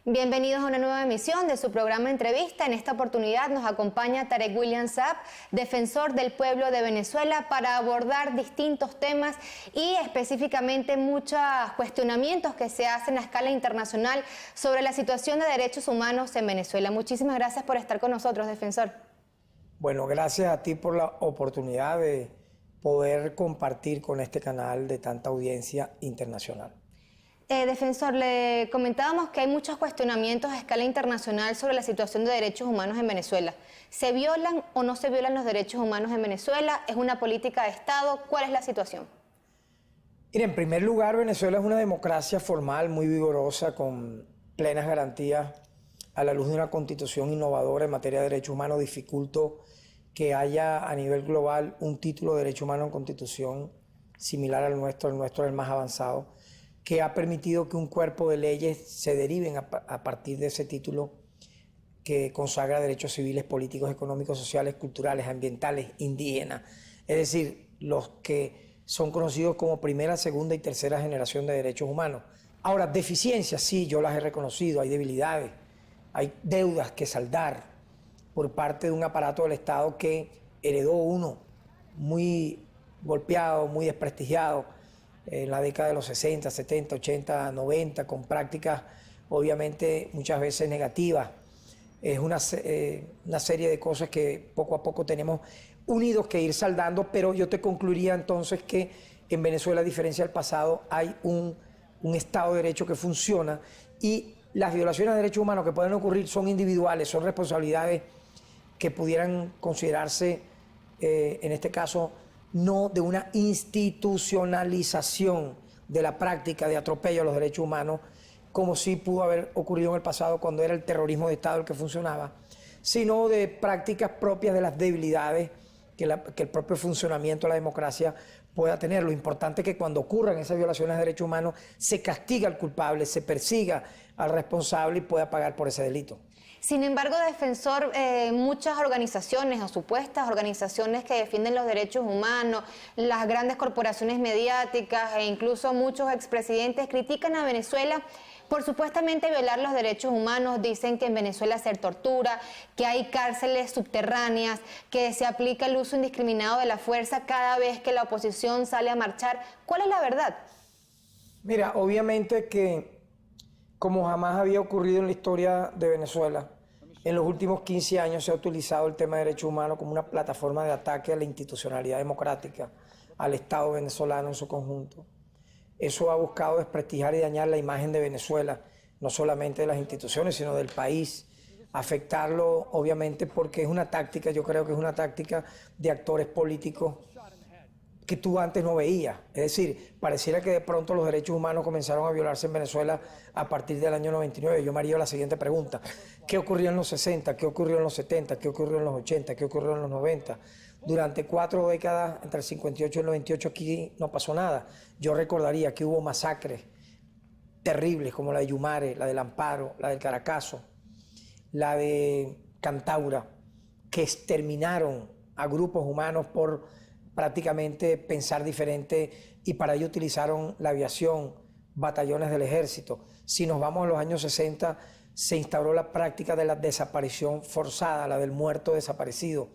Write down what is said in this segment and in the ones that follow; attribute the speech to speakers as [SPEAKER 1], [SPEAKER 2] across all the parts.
[SPEAKER 1] Bienvenidos a una nueva emisión de su programa Entrevista. En esta oportunidad nos acompaña Tarek William Saab, defensor del pueblo de Venezuela, para abordar distintos temas y específicamente muchos cuestionamientos que se hacen a escala internacional sobre la situación de derechos humanos en Venezuela. Muchísimas gracias por estar con nosotros, defensor.
[SPEAKER 2] Bueno, gracias a ti por la oportunidad de poder compartir con este canal de tanta audiencia internacional.
[SPEAKER 1] Defensor, le comentábamos que hay muchos cuestionamientos a escala internacional sobre la situación de derechos humanos en Venezuela. ¿Se violan o no se violan los derechos humanos en Venezuela? ¿Es una política de Estado? ¿Cuál es la situación?
[SPEAKER 2] Mira, en primer lugar, Venezuela es una democracia formal muy vigorosa, con plenas garantías a la luz de una constitución innovadora en materia de derechos humanos. Dificulto que haya a nivel global un título de derecho humano en constitución similar al nuestro. El nuestro es el más avanzado, que ha permitido que un cuerpo de leyes se deriven a partir de ese título que consagra derechos civiles, políticos, económicos, sociales, culturales, ambientales, indígenas. Es decir, los que son conocidos como primera, segunda y tercera generación de derechos humanos. Ahora, deficiencias, sí, yo las he reconocido, hay debilidades, hay deudas que saldar por parte de un aparato del Estado que heredó uno muy golpeado, muy desprestigiado, en la década de los 60, 70, 80, 90, con prácticas obviamente muchas veces negativas. Es una serie de cosas que poco a poco tenemos unidos que ir saldando, pero yo te concluiría entonces que en Venezuela, a diferencia del pasado, hay un Estado de Derecho que funciona, y las violaciones de derechos humanos que pueden ocurrir son individuales, son responsabilidades que pudieran considerarse, en este caso, no de una institucionalización de la práctica de atropello a los derechos humanos, como sí pudo haber ocurrido en el pasado cuando era el terrorismo de Estado el que funcionaba, sino de prácticas propias de las debilidades que el propio funcionamiento de la democracia pueda tener. Lo importante es que cuando ocurran esas violaciones de derechos humanos se castiga al culpable, se persiga al responsable y pueda pagar por ese delito.
[SPEAKER 1] Sin embargo, defensor, muchas organizaciones o supuestas organizaciones que defienden los derechos humanos, las grandes corporaciones mediáticas e incluso muchos expresidentes critican a Venezuela por supuestamente violar los derechos humanos. Dicen que en Venezuela se tortura, que hay cárceles subterráneas, que se aplica el uso indiscriminado de la fuerza cada vez que la oposición sale a marchar. ¿Cuál es la verdad?
[SPEAKER 2] Mira, obviamente que, como jamás había ocurrido en la historia de Venezuela, en los últimos 15 años se ha utilizado el tema de derechos humanos como una plataforma de ataque a la institucionalidad democrática, al Estado venezolano en su conjunto. Eso ha buscado desprestigiar y dañar la imagen de Venezuela, no solamente de las instituciones, sino del país, afectarlo obviamente porque es una táctica, yo creo que es una táctica de actores políticos que tú antes no veías. Es decir, pareciera que de pronto los derechos humanos comenzaron a violarse en Venezuela a partir del año 99. Yo me haría la siguiente pregunta: ¿qué ocurrió en los 60? ¿Qué ocurrió en los 70? ¿Qué ocurrió en los 80? ¿Qué ocurrió en los 90? Durante 4 décadas, entre el 58 y el 98, aquí no pasó nada. Yo recordaría que hubo masacres terribles como la de Yumare, la del Amparo, la del Caracazo, la de Cantaura, que exterminaron a grupos humanos por prácticamente pensar diferente, y para ello utilizaron la aviación, batallones del ejército. Si nos vamos a los años 60, se instauró la práctica de la desaparición forzada, la del muerto desaparecido.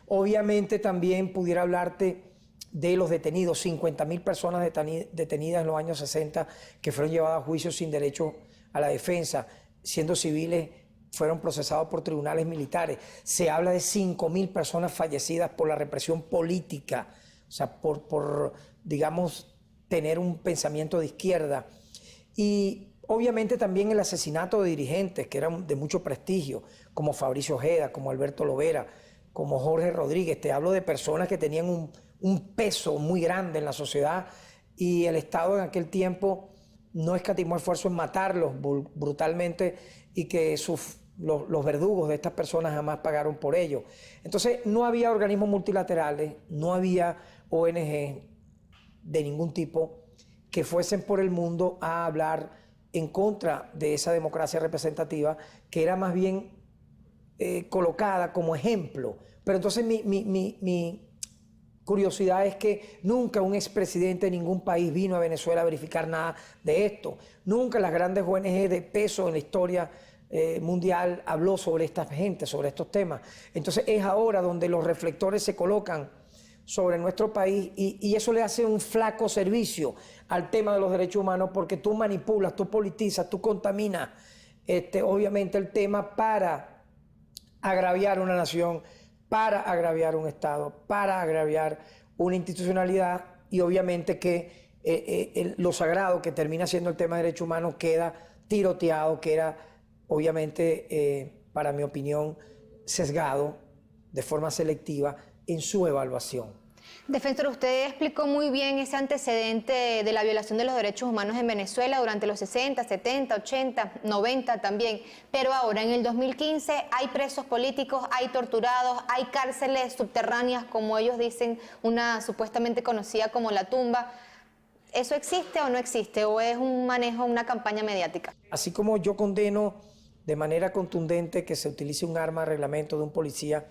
[SPEAKER 2] Obviamente también pudiera hablarte de los detenidos, 50.000 personas detenidas en los años 60 que fueron llevadas a juicio sin derecho a la defensa, siendo civiles, fueron procesados por tribunales militares. Se habla de 5.000 personas fallecidas por la represión política, o sea, por digamos, tener un pensamiento de izquierda. Y obviamente también el asesinato de dirigentes que eran de mucho prestigio, como Fabricio Ojeda, como Alberto Lovera, como Jorge Rodríguez. Te hablo de personas que tenían un peso muy grande en la sociedad, y el Estado en aquel tiempo no escatimó esfuerzo en matarlos brutalmente, y que los verdugos de estas personas jamás pagaron por ello. Entonces no había organismos multilaterales, no había ONG de ningún tipo que fuesen por el mundo a hablar en contra de esa democracia representativa, que era más bien colocada como ejemplo. Pero entonces mi curiosidad es que nunca un expresidente de ningún país vino a Venezuela a verificar nada de esto. Nunca las grandes ONG de peso en la historia mundial habló sobre esta gente, sobre estos temas. Entonces es ahora donde los reflectores se colocan sobre nuestro país y eso le hace un flaco servicio al tema de los derechos humanos, porque tú manipulas, tú politizas, tú contaminas obviamente el tema para agraviar una nación, para agraviar un Estado, para agraviar una institucionalidad, y obviamente que lo sagrado que termina siendo el tema de derechos humanos queda tiroteado, queda obviamente, para mi opinión, sesgado de forma selectiva en su evaluación.
[SPEAKER 1] Defensor, usted explicó muy bien ese antecedente de la violación de los derechos humanos en Venezuela durante los 60, 70, 80, 90 también. Pero ahora, en el 2015, hay presos políticos, hay torturados, hay cárceles subterráneas, como ellos dicen, una supuestamente conocida como La Tumba. ¿Eso existe o no existe? ¿O es un manejo, una campaña mediática?
[SPEAKER 2] Así como yo condeno de manera contundente que se utilice un arma de reglamento de un policía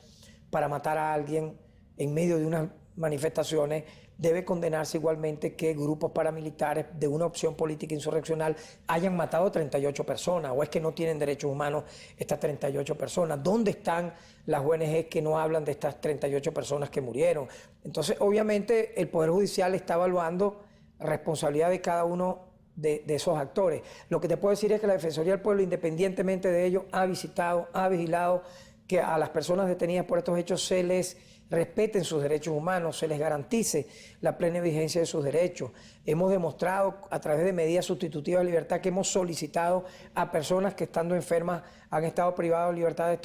[SPEAKER 2] para matar a alguien en medio de unas manifestaciones, debe condenarse igualmente que grupos paramilitares de una opción política insurreccional hayan matado 38 personas, o es que no tienen derechos humanos estas 38 personas. ¿Dónde están las ONG que no hablan de estas 38 personas que murieron? Entonces, obviamente, el Poder Judicial está evaluando responsabilidad de cada uno de esos actores. Lo que te puedo decir es que la Defensoría del Pueblo, independientemente de ello, ha visitado, ha vigilado que a las personas detenidas por estos hechos se les respeten sus derechos humanos, se les garantice la plena vigencia de sus derechos. Hemos demostrado a través de medidas sustitutivas de libertad que hemos solicitado a personas que estando enfermas han estado privadas de libertad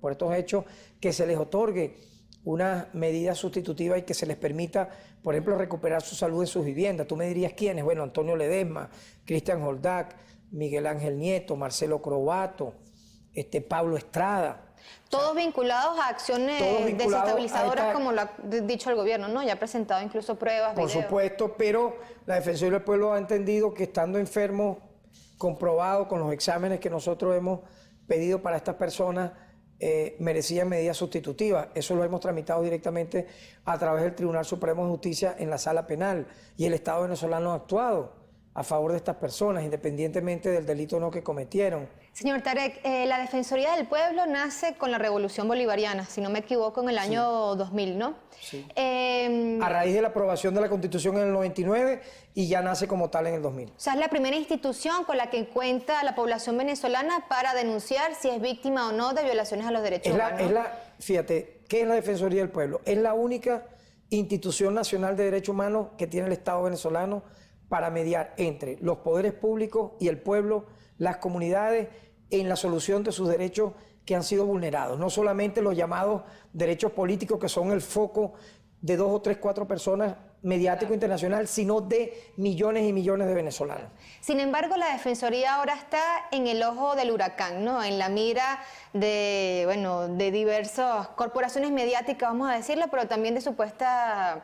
[SPEAKER 2] por estos hechos, que se les otorgue una medida sustitutiva y que se les permita, por ejemplo, recuperar su salud en sus viviendas. Tú me dirías quiénes. Bueno, Antonio Ledesma, Cristian Holdac, Miguel Ángel Nieto, Marcelo Crobato, Pablo Estrada.
[SPEAKER 1] Todos vinculados a acciones desestabilizadoras, como lo ha dicho el gobierno, ¿no? Ya ha presentado incluso pruebas,
[SPEAKER 2] Por
[SPEAKER 1] videos.
[SPEAKER 2] supuesto, pero la Defensoría del Pueblo ha entendido que estando enfermos, comprobado con los exámenes que nosotros hemos pedido para estas personas, merecían medidas sustitutivas. Eso lo hemos tramitado directamente a través del Tribunal Supremo de Justicia en la sala penal, y el Estado venezolano ha actuado a favor de estas personas, independientemente del delito o no que cometieron.
[SPEAKER 1] Señor Tarek, la Defensoría del Pueblo nace con la Revolución Bolivariana, si no me equivoco, en el año 2000, ¿no?
[SPEAKER 2] Sí. A raíz de la aprobación de la Constitución en el 99 y ya nace como tal en el 2000.
[SPEAKER 1] O sea, es la primera institución con la que cuenta la población venezolana para denunciar si es víctima o no de violaciones a los derechos humanos.
[SPEAKER 2] Fíjate, ¿qué es la Defensoría del Pueblo? Es la única institución nacional de derechos humanos que tiene el Estado venezolano para mediar entre los poderes públicos y el pueblo, las comunidades, en la solución de sus derechos que han sido vulnerados. No solamente los llamados derechos políticos, que son el foco de 2 o 3, 4 personas mediático internacional, sino de millones y millones de venezolanos.
[SPEAKER 1] Sin embargo, la Defensoría ahora está en el ojo del huracán, ¿no? En la mira de diversas corporaciones mediáticas, vamos a decirlo, pero también de supuestas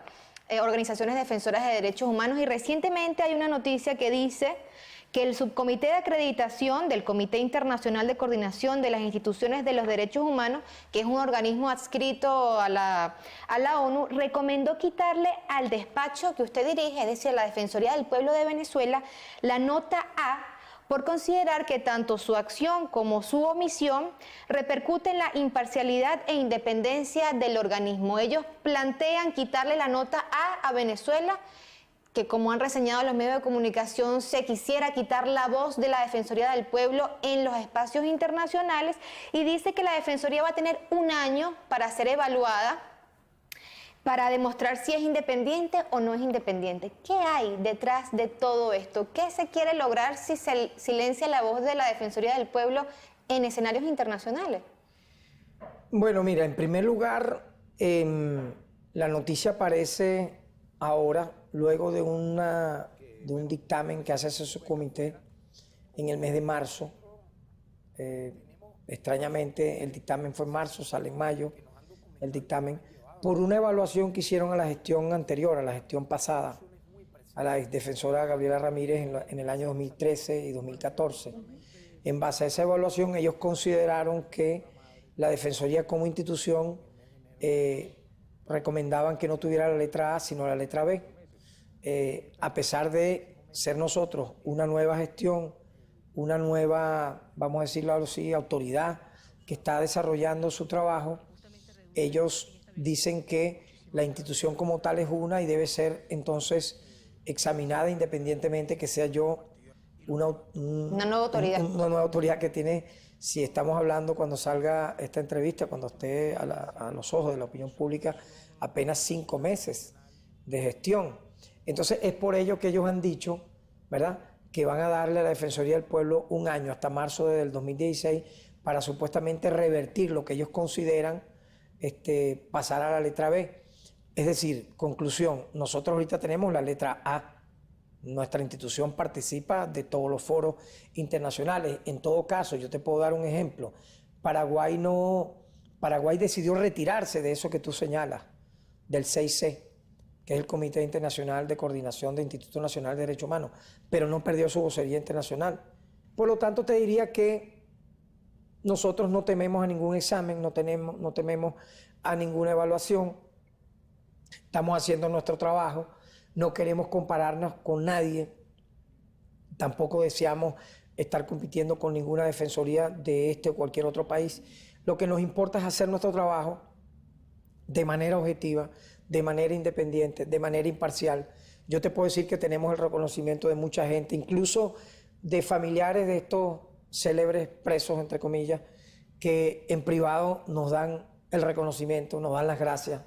[SPEAKER 1] organizaciones defensoras de derechos humanos. Y recientemente hay una noticia que dice que el Subcomité de Acreditación del Comité Internacional de Coordinación de las Instituciones de los Derechos Humanos, que es un organismo adscrito a la ONU, recomendó quitarle al despacho que usted dirige, es decir, la Defensoría del Pueblo de Venezuela, la nota A, por considerar que tanto su acción como su omisión repercuten en la imparcialidad e independencia del organismo. Ellos plantean quitarle la nota A Venezuela, que como han reseñado los medios de comunicación, se quisiera quitar la voz de la Defensoría del Pueblo en los espacios internacionales, y dice que la Defensoría va a tener un año para ser evaluada, para demostrar si es independiente o no es independiente. ¿Qué hay detrás de todo esto? ¿Qué se quiere lograr si se silencia la voz de la Defensoría del Pueblo en escenarios internacionales?
[SPEAKER 2] Bueno, mira, en primer lugar, la noticia aparece ahora, luego de un dictamen que hace ese subcomité en el mes de marzo. Extrañamente, el dictamen fue en marzo, sale en mayo el dictamen, por una evaluación que hicieron a la gestión anterior, a la gestión pasada, a la exdefensora Gabriela Ramírez en el año 2013 y 2014. En base a esa evaluación, ellos consideraron que la Defensoría como institución recomendaban que no tuviera la letra A, sino la letra B. A pesar de ser nosotros una nueva gestión, una nueva, vamos a decirlo así, autoridad que está desarrollando su trabajo, ellos dicen que la institución como tal es una y debe ser entonces examinada independientemente que sea yo una
[SPEAKER 1] nueva autoridad.
[SPEAKER 2] Una nueva autoridad que tiene, si estamos hablando cuando salga esta entrevista, cuando esté a los ojos de la opinión pública, apenas 5 meses de gestión. Entonces es por ello que ellos han dicho, ¿verdad?, que van a darle a la Defensoría del Pueblo un año, hasta marzo del 2016, para supuestamente revertir lo que ellos consideran pasar a la letra B. Es decir, conclusión, nosotros ahorita tenemos la letra A. Nuestra institución participa de todos los foros internacionales. En todo caso, yo te puedo dar un ejemplo. Paraguay decidió retirarse de eso que tú señalas, del 6C, que es el Comité Internacional de Coordinación de Institutos Nacionales de Derechos Humanos, pero no perdió su vocería internacional. Por lo tanto, te diría que nosotros no tememos a ningún examen, no tememos a ninguna evaluación. Estamos haciendo nuestro trabajo, no queremos compararnos con nadie, tampoco deseamos estar compitiendo con ninguna defensoría de este o cualquier otro país. Lo que nos importa es hacer nuestro trabajo de manera objetiva, de manera independiente, de manera imparcial. Yo te puedo decir que tenemos el reconocimiento de mucha gente, incluso de familiares de estos célebres presos, entre comillas, que en privado nos dan el reconocimiento, nos dan las gracias.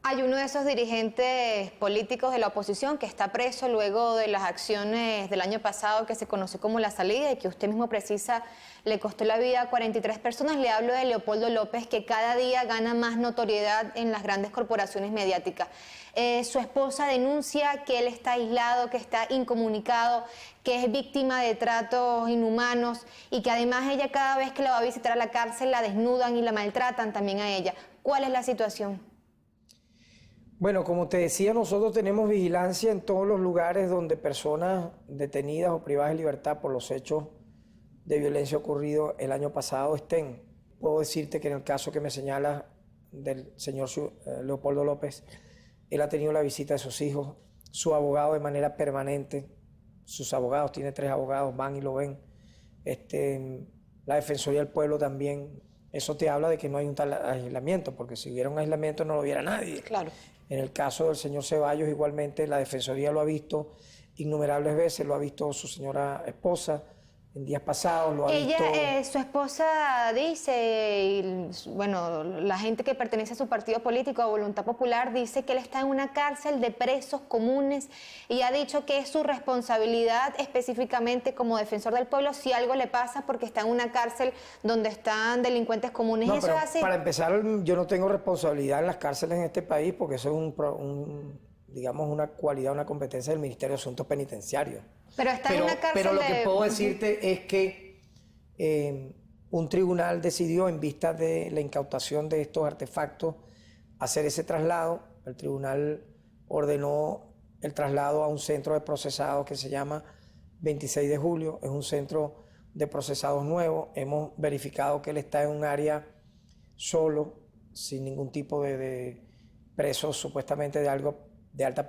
[SPEAKER 1] Hay uno de esos dirigentes políticos de la oposición que está preso luego de las acciones del año pasado que se conoció como La Salida y que usted mismo precisa le costó la vida a 43 personas. Le hablo de Leopoldo López, que cada día gana más notoriedad en las grandes corporaciones mediáticas. Su esposa denuncia que él está aislado, que está incomunicado, que es víctima de tratos inhumanos y que además ella cada vez que la va a visitar a la cárcel la desnudan y la maltratan también a ella. ¿Cuál es la situación?
[SPEAKER 2] Bueno, como te decía, nosotros tenemos vigilancia en todos los lugares donde personas detenidas o privadas de libertad por los hechos de violencia ocurridos el año pasado estén. Puedo decirte que en el caso que me señala del señor Leopoldo López, él ha tenido la visita de sus hijos, su abogado de manera permanente, sus abogados, tiene 3 abogados, van y lo ven. La Defensoría del Pueblo también. Eso te habla de que no hay un tal aislamiento, porque si hubiera un aislamiento no lo viera nadie.
[SPEAKER 1] Claro.
[SPEAKER 2] En el caso del señor Ceballos, igualmente la Defensoría lo ha visto innumerables veces, lo ha visto su señora esposa en días pasados, lo ha visto...
[SPEAKER 1] Su esposa dice, y, bueno, la gente que pertenece a su partido político, a Voluntad Popular, dice que él está en una cárcel de presos comunes y ha dicho que es su responsabilidad específicamente como defensor del pueblo si algo le pasa porque está en una cárcel donde están delincuentes comunes.
[SPEAKER 2] No,
[SPEAKER 1] ¿Eso
[SPEAKER 2] pero
[SPEAKER 1] es así?
[SPEAKER 2] para empezar, yo no tengo responsabilidad en las cárceles en este país porque eso es digamos, una cualidad, una competencia del Ministerio de Asuntos Penitenciarios.
[SPEAKER 1] Pero está en una cárcel.
[SPEAKER 2] Pero lo que puedo decirte es que un tribunal decidió, en vista de la incautación de estos artefactos, hacer ese traslado. El tribunal ordenó el traslado a un centro de procesados que se llama 26 de julio. Es un centro de procesados nuevo. Hemos verificado que él está en un área solo, sin ningún tipo de presos supuestamente de alta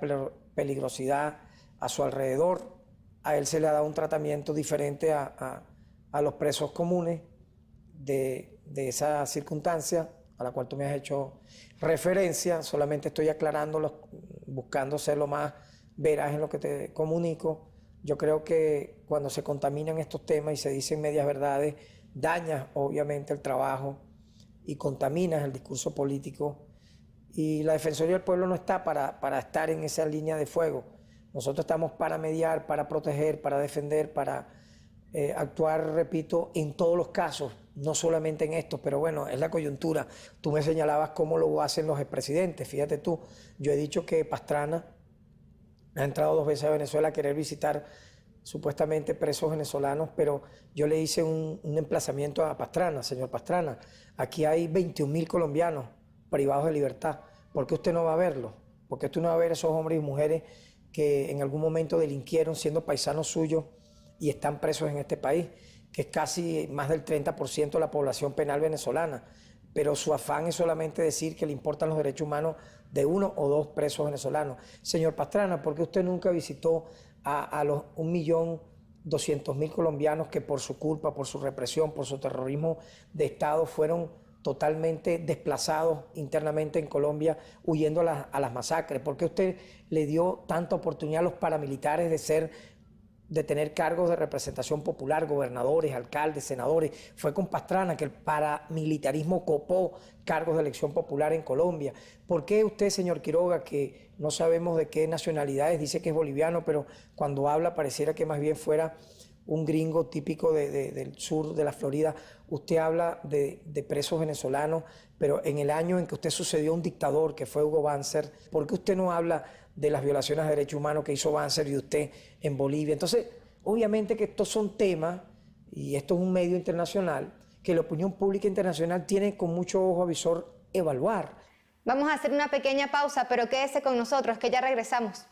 [SPEAKER 2] peligrosidad a su alrededor. A él se le ha dado un tratamiento diferente a los presos comunes de esa circunstancia a la cual tú me has hecho referencia. Solamente estoy aclarando, buscando ser lo más veraz en lo que te comunico. Yo creo que cuando se contaminan estos temas y se dicen medias verdades, dañas obviamente el trabajo y contaminas el discurso político. Y la Defensoría del Pueblo no está para estar en esa línea de fuego. Nosotros estamos para mediar, para proteger, para defender, para actuar, repito, en todos los casos, no solamente en estos, pero bueno, es la coyuntura. Tú me señalabas cómo lo hacen los expresidentes. Fíjate tú, yo he dicho que Pastrana ha entrado 2 veces a Venezuela a querer visitar supuestamente presos venezolanos, pero yo le hice un emplazamiento a Pastrana, señor Pastrana. Aquí hay 21.000 colombianos privados de libertad. ¿Por qué usted no va a verlo? ¿Por qué usted no va a ver a esos hombres y mujeres que en algún momento delinquieron siendo paisanos suyos y están presos en este país, que es casi más del 30% de la población penal venezolana? pero su afán es solamente decir que le importan los derechos humanos de 1 o 2 presos venezolanos. Señor Pastrana, ¿por qué usted nunca visitó a los 1.200.000 colombianos que por su culpa, por su represión, por su terrorismo de Estado fueron totalmente desplazados internamente en Colombia, huyendo a las masacres? ¿Por qué usted le dio tanta oportunidad a los paramilitares de tener cargos de representación popular, gobernadores, alcaldes, senadores? Fue con Pastrana que el paramilitarismo copó cargos de elección popular en Colombia. ¿Por qué usted, señor Quiroga, que no sabemos de qué nacionalidades, dice que es boliviano, pero cuando habla pareciera que más bien fuera un gringo típico del sur de la Florida, usted habla de presos venezolanos, pero en el año en que usted sucedió a un dictador que fue Hugo Banzer, ¿por qué usted no habla de las violaciones de derechos humanos que hizo Banzer y usted en Bolivia? Entonces, obviamente que estos son temas, y esto es un medio internacional, que la opinión pública internacional tiene con mucho ojo avisor evaluar.
[SPEAKER 1] Vamos a hacer una pequeña pausa, pero quédese con nosotros, que ya regresamos.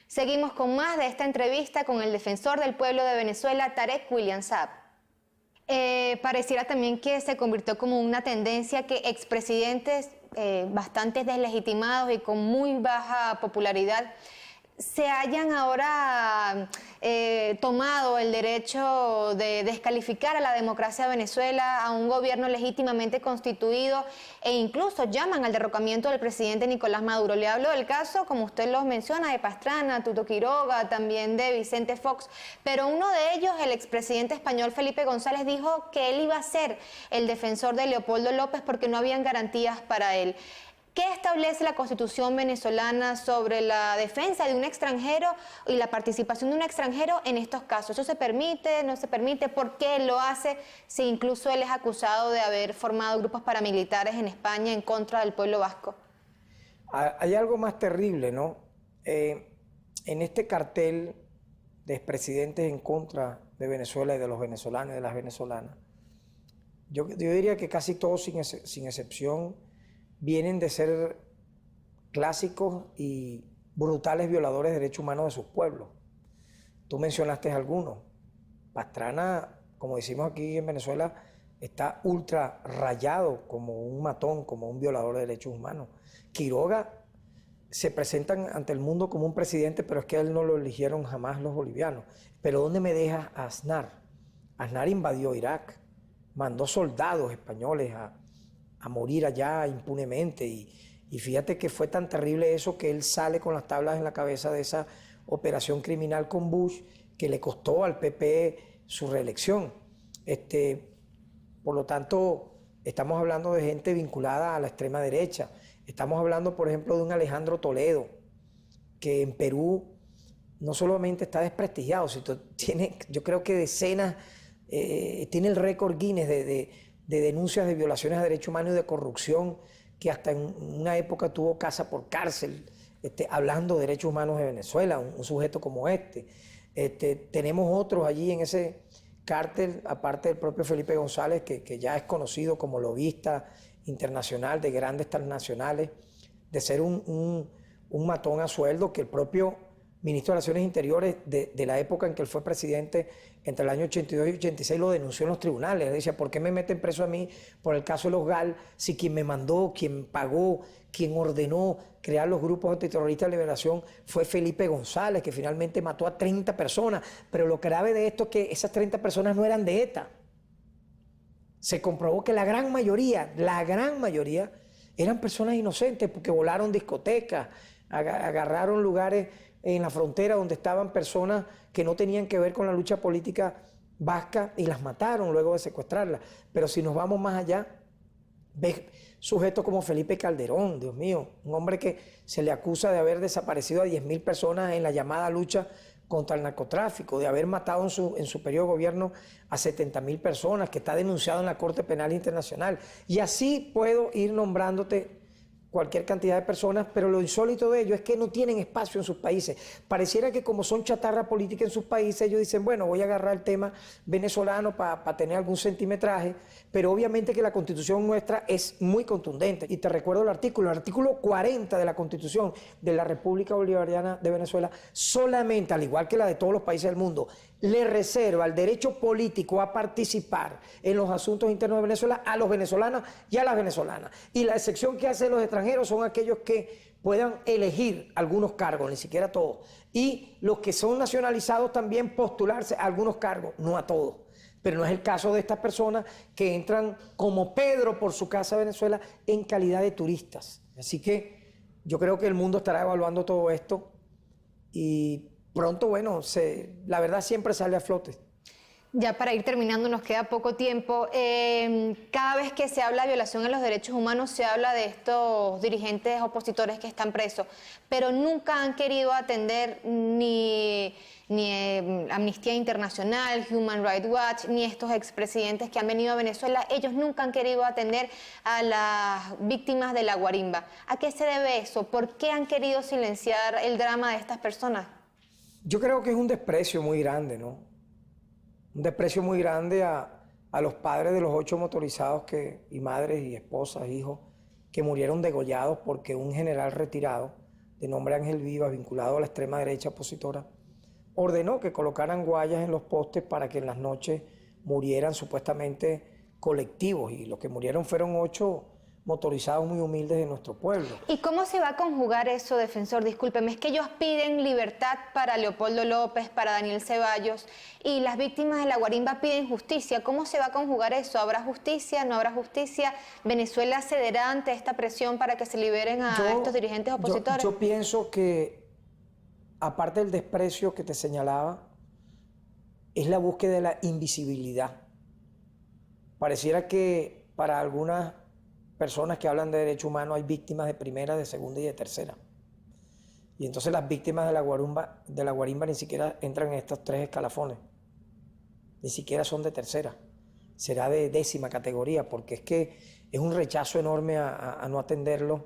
[SPEAKER 1] Seguimos con más de esta entrevista con el defensor del pueblo de Venezuela, Tarek William Saab. Pareciera también que se convirtió como una tendencia que expresidentes bastante deslegitimados y con muy baja popularidad se hayan ahora tomado el derecho de descalificar a la democracia de Venezuela, a un gobierno legítimamente constituido, e incluso llaman al derrocamiento del presidente Nicolás Maduro. Le hablo del caso, como usted los menciona, de Pastrana, Tuto Quiroga, también de Vicente Fox, pero uno de ellos, el expresidente español Felipe González, dijo que él iba a ser el defensor de Leopoldo López porque no habían garantías para él. ¿Qué establece la Constitución venezolana sobre la defensa de un extranjero y la participación de un extranjero en estos casos? ¿Eso se permite, no se permite? ¿Por qué lo hace si incluso él es acusado de haber formado grupos paramilitares en España en contra del pueblo vasco?
[SPEAKER 2] Hay algo más terrible, ¿no? En este cartel de expresidentes en contra de Venezuela y de los venezolanos y de las venezolanas, yo diría que casi todos, sin excepción, vienen de ser clásicos y brutales violadores de derechos humanos de sus pueblos. Tú mencionaste algunos. Pastrana, como decimos aquí en Venezuela, está ultra rayado como un matón, como un violador de derechos humanos. Quiroga se presentan ante el mundo como un presidente, pero es que a él no lo eligieron jamás los bolivianos. Pero ¿dónde me deja a Aznar? Aznar invadió Irak, mandó soldados españoles a morir allá impunemente, y fíjate que fue tan terrible eso que él sale con las tablas en la cabeza de esa operación criminal con Bush que le costó al PP su reelección. Por lo tanto, estamos hablando de gente vinculada a la extrema derecha. Estamos hablando, por ejemplo, de un Alejandro Toledo, que en Perú no solamente está desprestigiado, sino tiene, yo creo que decenas, tiene el récord Guinness de denuncias de violaciones a derechos humanos y de corrupción, que hasta en una época tuvo casa por cárcel, hablando de derechos humanos de Venezuela, un sujeto como este. Tenemos otros allí en ese cártel, aparte del propio Felipe González, que ya es conocido como lobista internacional de grandes transnacionales, de ser un matón a sueldo, que el propio ministro de Relaciones Interiores de la época en que él fue presidente, entre el año 82 y 86, lo denunció en los tribunales. Él decía, ¿por qué me meten preso a mí por el caso de los GAL si quien me mandó, quien pagó, quien ordenó crear los grupos antiterroristas de liberación fue Felipe González, que finalmente mató a 30 personas? Pero lo grave de esto es que esas 30 personas no eran de ETA. Se comprobó que la gran mayoría, eran personas inocentes porque volaron discotecas, agarraron lugares en la frontera donde estaban personas que no tenían que ver con la lucha política vasca y las mataron luego de secuestrarlas. Pero si nos vamos más allá, ves sujetos como Felipe Calderón, Dios mío, un hombre que se le acusa de haber desaparecido a 10.000 personas en la llamada lucha contra el narcotráfico, de haber matado en su periodo de gobierno a 70.000 personas, que está denunciado en la Corte Penal Internacional. Y así puedo ir nombrándote cualquier cantidad de personas, pero lo insólito de ello es que no tienen espacio en sus países. Pareciera que como son chatarra política en sus países, ellos dicen, bueno, voy a agarrar el tema venezolano para tener algún centimetraje, pero obviamente que la Constitución nuestra es muy contundente. Y te recuerdo el artículo 40 de la Constitución de la República Bolivariana de Venezuela, solamente, al igual que la de todos los países del mundo, le reserva el derecho político a participar en los asuntos internos de Venezuela a los venezolanos y a las venezolanas. Y la excepción que hacen los extranjeros son aquellos que puedan elegir algunos cargos, ni siquiera todos. Y los que son nacionalizados también postularse a algunos cargos, no a todos. Pero no es el caso de estas personas que entran como Pedro por su casa a Venezuela en calidad de turistas. Así que yo creo que el mundo estará evaluando todo esto y pronto, bueno, la verdad siempre sale a flote.
[SPEAKER 1] Ya para ir terminando, nos queda poco tiempo. Cada vez que se habla de violación a los derechos humanos, se habla de estos dirigentes opositores que están presos, pero nunca han querido atender ni Amnistía Internacional, Human Rights Watch, ni estos expresidentes que han venido a Venezuela. Ellos nunca han querido atender a las víctimas de la guarimba. ¿A qué se debe eso? ¿Por qué han querido silenciar el drama de estas personas?
[SPEAKER 2] Yo creo que es un desprecio muy grande, ¿no? Un desprecio muy grande a los padres de los 8 motorizados y madres y esposas, hijos, que murieron degollados porque un general retirado, de nombre Ángel Vivas, vinculado a la extrema derecha opositora, ordenó que colocaran guayas en los postes para que en las noches murieran supuestamente colectivos, y los que murieron fueron 8 motorizados muy humildes de nuestro pueblo.
[SPEAKER 1] ¿Y cómo se va a conjugar eso, defensor? Discúlpeme, es que ellos piden libertad para Leopoldo López, para Daniel Ceballos, y las víctimas de la guarimba piden justicia. ¿Cómo se va a conjugar eso? ¿Habrá justicia? ¿No habrá justicia? ¿Venezuela cederá ante esta presión para que se liberen a estos dirigentes opositores?
[SPEAKER 2] Yo pienso que, aparte del desprecio que te señalaba, es la búsqueda de la invisibilidad. Pareciera que para algunas personas que hablan de derechos humanos hay víctimas de primera, de segunda y de tercera. Y entonces las víctimas de la guarimba ni siquiera entran en estos 3 escalafones. Ni siquiera son de tercera. Será de 10ª categoría, porque es que es un rechazo enorme a no atenderlos,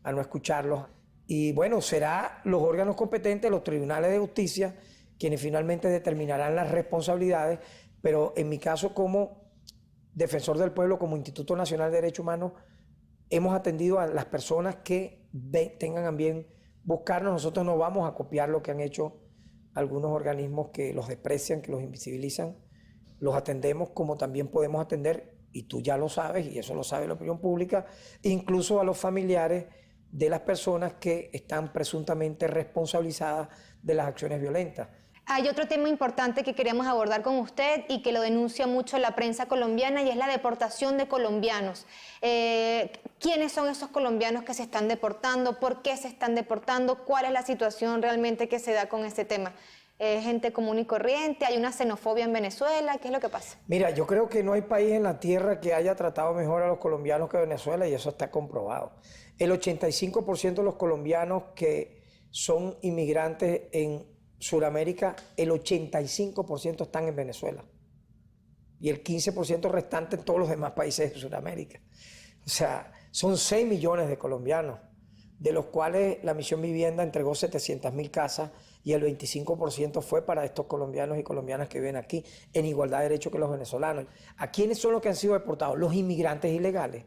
[SPEAKER 2] a no escucharlos. Y bueno, será los órganos competentes, los tribunales de justicia, quienes finalmente determinarán las responsabilidades, pero en mi caso como defensor del pueblo, como Instituto Nacional de Derechos Humanos, hemos atendido a las personas que tengan a bien buscarnos. Nosotros no vamos a copiar lo que han hecho algunos organismos que los desprecian, que los invisibilizan. Los atendemos como también podemos atender, y tú ya lo sabes, y eso lo sabe la opinión pública, incluso a los familiares de las personas que están presuntamente responsabilizadas de las acciones violentas.
[SPEAKER 1] Hay otro tema importante que queríamos abordar con usted y que lo denuncia mucho la prensa colombiana, y es la deportación de colombianos. ¿Quiénes son esos colombianos que se están deportando? ¿Por qué se están deportando? ¿Cuál es la situación realmente que se da con este tema? ¿Gente común y corriente? ¿Hay una xenofobia en Venezuela? ¿Qué es lo que pasa?
[SPEAKER 2] Mira, yo creo que no hay país en la tierra que haya tratado mejor a los colombianos que Venezuela, y eso está comprobado. El 85% de los colombianos que son inmigrantes en Sudamérica, el 85% están en Venezuela, y el 15% restante en todos los demás países de Sudamérica. O sea, son 6 millones de colombianos, de los cuales la Misión Vivienda entregó 700.000 casas, y el 25% fue para estos colombianos y colombianas que viven aquí en igualdad de derechos que los venezolanos. ¿A quiénes son los que han sido deportados? Los inmigrantes ilegales,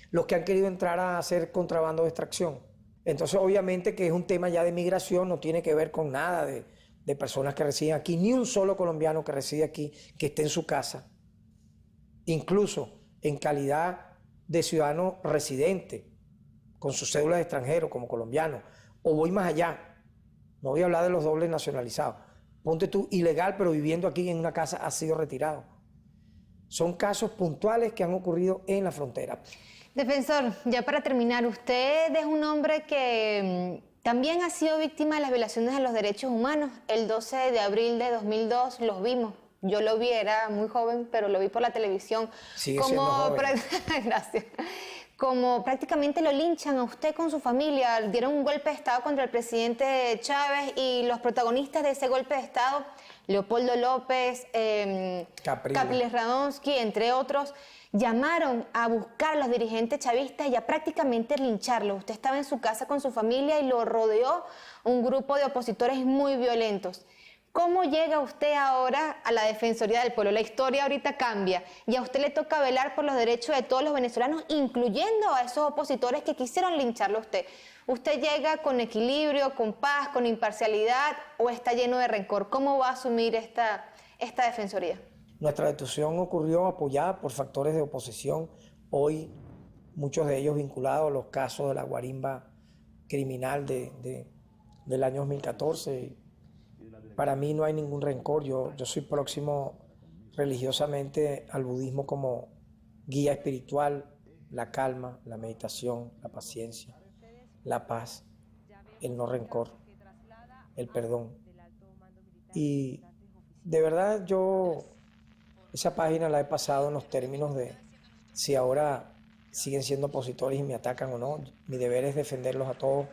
[SPEAKER 2] los que han querido entrar a hacer contrabando de extracción. Entonces, obviamente que es un tema ya de migración, no tiene que ver con nada de personas que residen aquí, ni un solo colombiano que reside aquí, que esté en su casa, incluso en calidad de ciudadano residente, con su cédula de extranjero como colombiano. O voy más allá, no voy a hablar de los dobles nacionalizados. Ponte tú ilegal, pero viviendo aquí en una casa, ha sido retirado. Son casos puntuales que han ocurrido en la frontera.
[SPEAKER 1] Defensor, ya para terminar, usted es un hombre que también ha sido víctima de las violaciones de los derechos humanos. El 12 de abril de 2002 los vimos. Yo lo vi, era muy joven, pero lo vi por la televisión.
[SPEAKER 2] Sigue siendo joven.
[SPEAKER 1] Gracias. Como prácticamente lo linchan a usted con su familia, dieron un golpe de Estado contra el presidente Chávez, y los protagonistas de ese golpe de Estado Leopoldo López, Capriles Radonsky, entre otros, llamaron a buscar a los dirigentes chavistas y a prácticamente lincharlos. Usted estaba en su casa con su familia y lo rodeó un grupo de opositores muy violentos. ¿Cómo llega usted ahora a la Defensoría del Pueblo? La historia ahorita cambia y a usted le toca velar por los derechos de todos los venezolanos, incluyendo a esos opositores que quisieron lincharlo a usted. ¿Usted llega con equilibrio, con paz, con imparcialidad o está lleno de rencor? ¿Cómo va a asumir esta Defensoría?
[SPEAKER 2] Nuestra detención ocurrió apoyada por factores de oposición, hoy muchos de ellos vinculados a los casos de la guarimba criminal del año 2014. Para mí no hay ningún rencor, yo soy próximo religiosamente al budismo como guía espiritual, la calma, la meditación, la paciencia, la paz, el no rencor, el perdón. Y de verdad esa página la he pasado en los términos de si ahora siguen siendo opositores y me atacan o no. Mi deber es defenderlos a todos.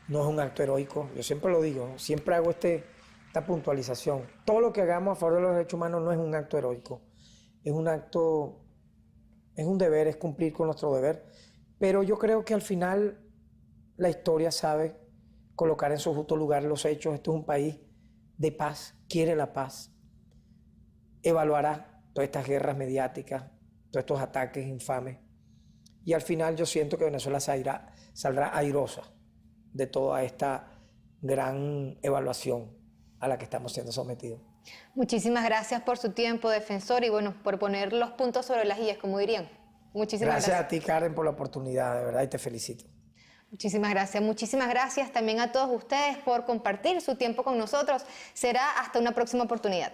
[SPEAKER 2] No es un acto heroico, yo siempre lo digo, siempre hago esta puntualización. Todo lo que hagamos a favor de los derechos humanos no es un acto heroico, es un acto, es un deber, es cumplir con nuestro deber. Pero yo creo que al final la historia sabe colocar en su justo lugar los hechos. Este es un país de paz, quiere la paz, evaluará todas estas guerras mediáticas, todos estos ataques infames. Y al final yo siento que Venezuela saldrá airosa de toda esta gran evaluación a la que estamos siendo sometidos.
[SPEAKER 1] Muchísimas gracias por su tiempo, defensor, y bueno, por poner los puntos sobre las IES, como dirían. Muchísimas gracias.
[SPEAKER 2] Gracias a ti, Karen, por la oportunidad, de verdad, y te felicito.
[SPEAKER 1] Muchísimas gracias. Muchísimas gracias también a todos ustedes por compartir su tiempo con nosotros. Será hasta una próxima oportunidad.